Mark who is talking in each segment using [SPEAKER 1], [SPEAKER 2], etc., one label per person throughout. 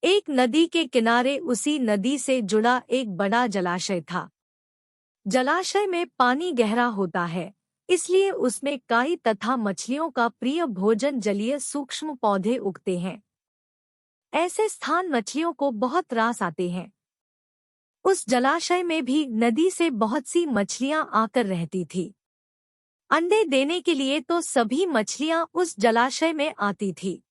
[SPEAKER 1] एक नदी के किनारे उसी नदी से जुड़ा एक बड़ा जलाशय था। जलाशय में पानी गहरा होता है, इसलिए उसमें काई तथा मछलियों का प्रिय भोजन जलीय सूक्ष्म पौधे उगते हैं। ऐसे स्थान मछलियों को बहुत रास आते हैं। उस जलाशय में भी नदी से बहुत सी मछलियां आकर रहती थी। अंडे देने के लिए तो सभी मछलियां उस जलाशय में आती थी।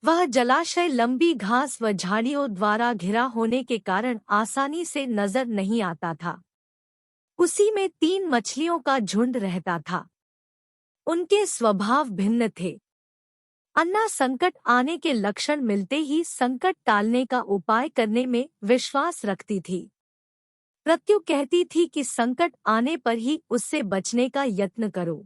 [SPEAKER 1] वह जलाशय लंबी घास व झाड़ियों द्वारा घिरा होने के कारण आसानी से नजर नहीं आता था। उसी में 3 मछलियों का झुंड रहता था। उनके स्वभाव भिन्न थे। अन्ना संकट आने के लक्षण मिलते ही संकट टालने का उपाय करने में विश्वास रखती थी। प्रत्यु कहती थी कि संकट आने पर ही उससे बचने का यत्न करो।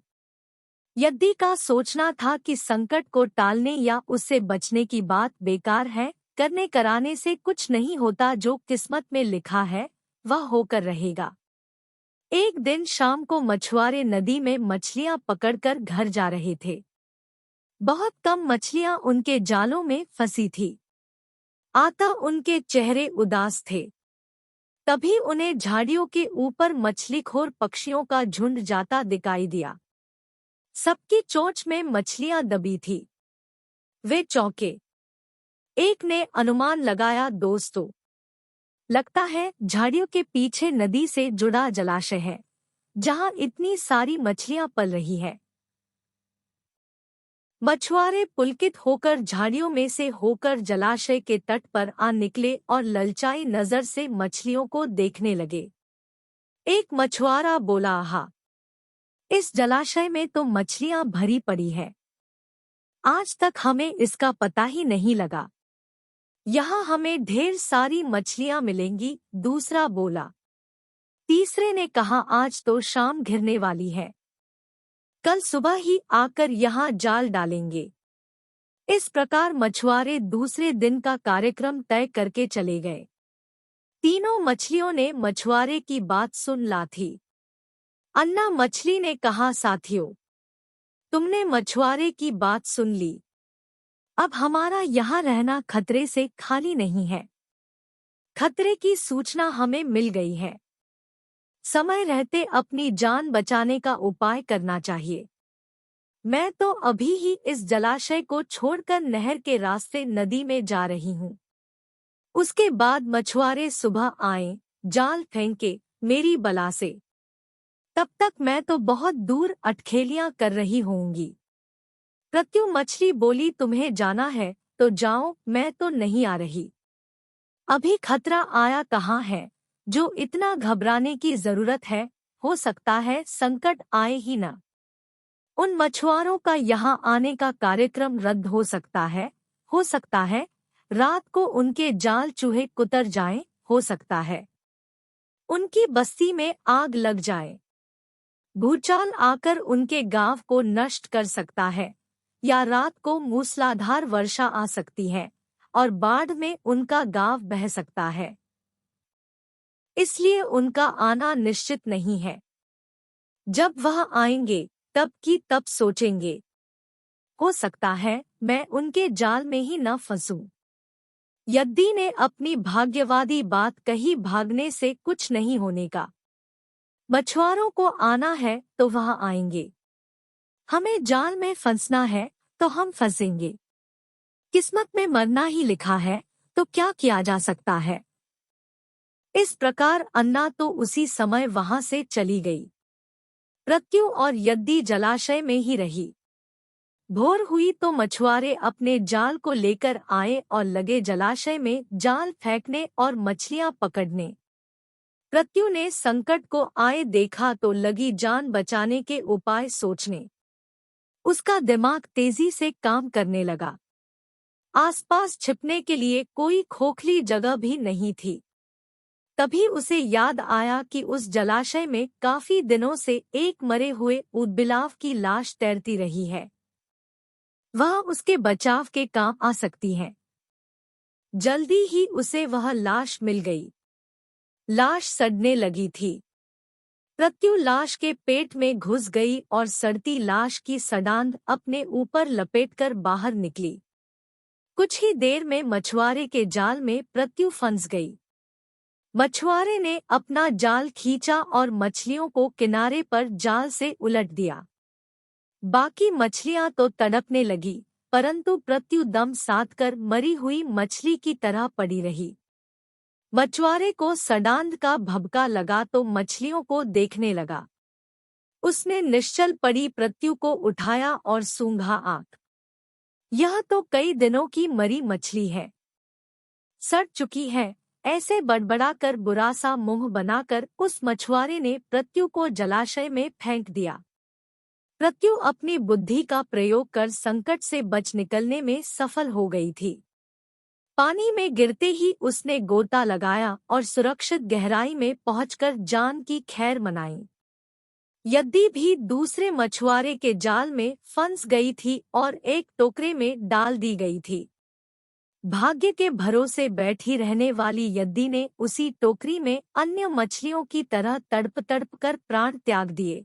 [SPEAKER 1] यद्दी का सोचना था कि संकट को टालने या उससे बचने की बात बेकार है, करने कराने से कुछ नहीं होता, जो किस्मत में लिखा है वह होकर रहेगा। एक दिन शाम को मछुआरे नदी में मछलियां पकड़कर घर जा रहे थे। बहुत कम मछलियां उनके जालों में फंसी थी। अतः उनके चेहरे उदास थे। तभी उन्हें झाड़ियों के ऊपर मछलीखोर पक्षियों का झुंड जाता दिखाई दिया। सबकी चोंच में मछलियां दबी थी। वे चौंके। एक ने अनुमान लगाया, दोस्तों, लगता है झाड़ियों के पीछे नदी से जुड़ा जलाशय है, जहां इतनी सारी मछलियां पल रही है। मछुआरे पुलकित होकर झाड़ियों में से होकर जलाशय के तट पर आ निकले और ललचाई नजर से मछलियों को देखने लगे। एक मछुआरा बोला, आहा, इस जलाशय में तो मछलियां भरी पड़ी है। आज तक हमें इसका पता ही नहीं लगा। यहाँ हमें ढेर सारी मछलियां मिलेंगी। दूसरा बोला। तीसरे ने कहा, आज तो शाम घिरने वाली है, कल सुबह ही आकर यहाँ जाल डालेंगे। इस प्रकार मछुआरे दूसरे दिन का कार्यक्रम तय करके चले गए। तीनों मछलियों ने मछुआरे की बात सुन ला थी। अन्ना मछली ने कहा, साथियों, तुमने मछुआरे की बात सुन ली। अब हमारा यहाँ रहना खतरे से खाली नहीं है। खतरे की सूचना हमें मिल गई है। समय रहते अपनी जान बचाने का उपाय करना चाहिए। मैं तो अभी ही इस जलाशय को छोड़कर नहर के रास्ते नदी में जा रही हूँ। उसके बाद मछुआरे सुबह आए, जाल फेंके मेरी बला से। तब तक मैं तो बहुत दूर अटखेलियां कर रही होंगी। प्रत्यु मछली बोली, तुम्हें जाना है तो जाओ, मैं तो नहीं आ रही। अभी खतरा आया कहाँ है, जो इतना घबराने की जरूरत है। हो सकता है संकट आए ही न। उन मछुआरों का यहाँ आने का कार्यक्रम रद्द हो सकता है। हो सकता है रात को उनके जाल चूहे कुतर जाएं। हो सकता है उनकी बस्ती में आग लग जाए। भूचाल आकर उनके गांव को नष्ट कर सकता है, या रात को मूसलाधार वर्षा आ सकती है और बाढ़ में उनका गांव बह सकता है। इसलिए उनका आना निश्चित नहीं है। जब वह आएंगे तब की तब सोचेंगे। हो सकता है मैं उनके जाल में ही न फंसूं। यद्दी ने अपनी भाग्यवादी बात कही, भागने से कुछ नहीं होने का। मछुआरों को आना है तो वह आएंगे। हमें जाल में फंसना है तो हम फंसेंगे। किस्मत में मरना ही लिखा है, तो क्या किया जा सकता है। इस प्रकार अन्ना तो उसी समय वहां से चली गई। प्रत्यु और यद्दी जलाशय में ही रही। भोर हुई तो मछुआरे अपने जाल को लेकर आए और लगे जलाशय में जाल फेंकने और मछलियां पकड़ने। प्रत्यु ने संकट को आए देखा तो लगी जान बचाने के उपाय सोचने। उसका दिमाग तेजी से काम करने लगा। आसपास छिपने के लिए कोई खोखली जगह भी नहीं थी। तभी उसे याद आया कि उस जलाशय में काफी दिनों से एक मरे हुए ऊदबिलाव की लाश तैरती रही है। वह उसके बचाव के काम आ सकती है। जल्दी ही उसे वह लाश मिल गई। लाश सड़ने लगी थी। प्रत्यु लाश के पेट में घुस गई और सड़ती लाश की सड़ांध अपने ऊपर लपेटकर बाहर निकली। कुछ ही देर में मछुआरे के जाल में प्रत्यु फंस गई। मछुआरे ने अपना जाल खींचा और मछलियों को किनारे पर जाल से उलट दिया। बाकी मछलियां तो तड़पने लगी, परंतु प्रत्यु दम साधकर मरी हुई मछली की तरह पड़ी रही। मछुआरे को सडांध का भभका लगा तो मछलियों को देखने लगा। उसने निश्चल पड़ी प्रत्यु को उठाया और सूंघा आंख। यह तो कई दिनों की मरी मछली है, सड़ चुकी है। ऐसे बड़बड़ाकर बुरा सा मुंह बनाकर उस मछुआरे ने प्रत्यु को जलाशय में फेंक दिया। प्रत्यु अपनी बुद्धि का प्रयोग कर संकट से बच निकलने में सफल हो गई थी। पानी में गिरते ही उसने गोता लगाया और सुरक्षित गहराई में पहुंचकर जान की खैर मनाई। यद्दी भी दूसरे मछुआरे के जाल में फंस गई थी और एक टोकरे में डाल दी गई थी। भाग्य के भरोसे बैठी रहने वाली यद्दी ने उसी टोकरी में अन्य मछलियों की तरह तड़प तड़प कर प्राण त्याग दिए।